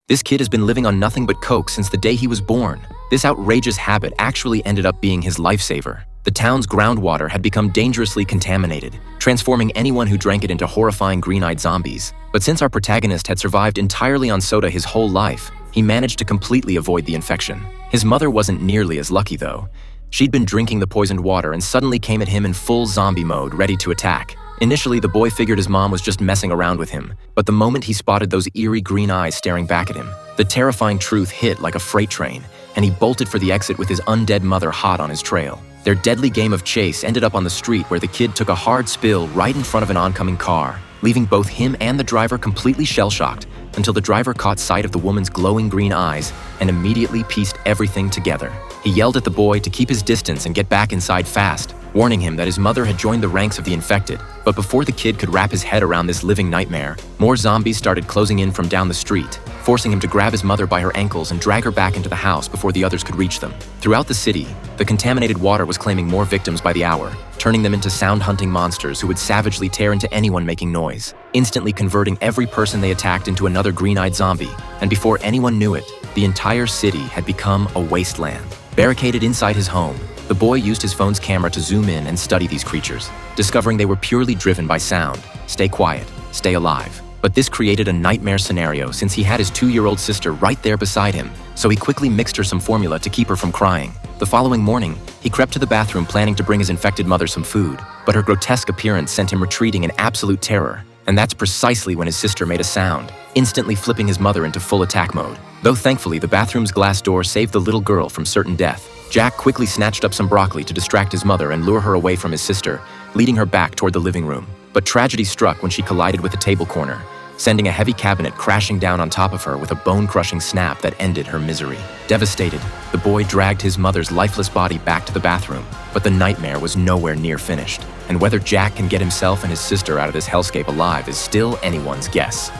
This kid has been living on nothing but Coke since the day he was born. This outrageous habit actually ended up being his lifesaver. The town's groundwater had become dangerously contaminated, transforming anyone who drank it into horrifying green-eyed zombies. But since our protagonist had survived entirely on soda his whole life, he managed to completely avoid the infection. His mother wasn't nearly as lucky, though. She'd been drinking the poisoned water and suddenly came at him in full zombie mode, ready to attack. Initially, the boy figured his mom was just messing around with him, but the moment he spotted those eerie green eyes staring back at him, the terrifying truth hit like a freight train, and he bolted for the exit with his undead mother hot on his trail. Their deadly game of chase ended up on the street where the kid took a hard spill right in front of an oncoming car, leaving both him and the driver completely shell-shocked until the driver caught sight of the woman's glowing green eyes and immediately pieced everything together. He yelled at the boy to keep his distance and get back inside fast, warning him that his mother had joined the ranks of the infected. But before the kid could wrap his head around this living nightmare, more zombies started closing in from down the street, forcing him to grab his mother by her ankles and drag her back into the house before the others could reach them. Throughout the city, the contaminated water was claiming more victims by the hour, turning them into sound-hunting monsters who would savagely tear into anyone making noise, instantly converting every person they attacked into another green-eyed zombie. And before anyone knew it, the entire city had become a wasteland. Barricaded inside his home, the boy used his phone's camera to zoom in and study these creatures, discovering they were purely driven by sound. Stay quiet, stay alive. But this created a nightmare scenario since he had his 2-year-old sister right there beside him, so he quickly mixed her some formula to keep her from crying. The following morning, he crept to the bathroom planning to bring his infected mother some food, but her grotesque appearance sent him retreating in absolute terror. And that's precisely when his sister made a sound, instantly flipping his mother into full attack mode. Though thankfully the bathroom's glass door saved the little girl from certain death, Jack quickly snatched up some broccoli to distract his mother and lure her away from his sister, leading her back toward the living room. But tragedy struck when she collided with a table corner, sending a heavy cabinet crashing down on top of her with a bone-crushing snap that ended her misery. Devastated, the boy dragged his mother's lifeless body back to the bathroom, but the nightmare was nowhere near finished. And whether Jack can get himself and his sister out of this hellscape alive is still anyone's guess.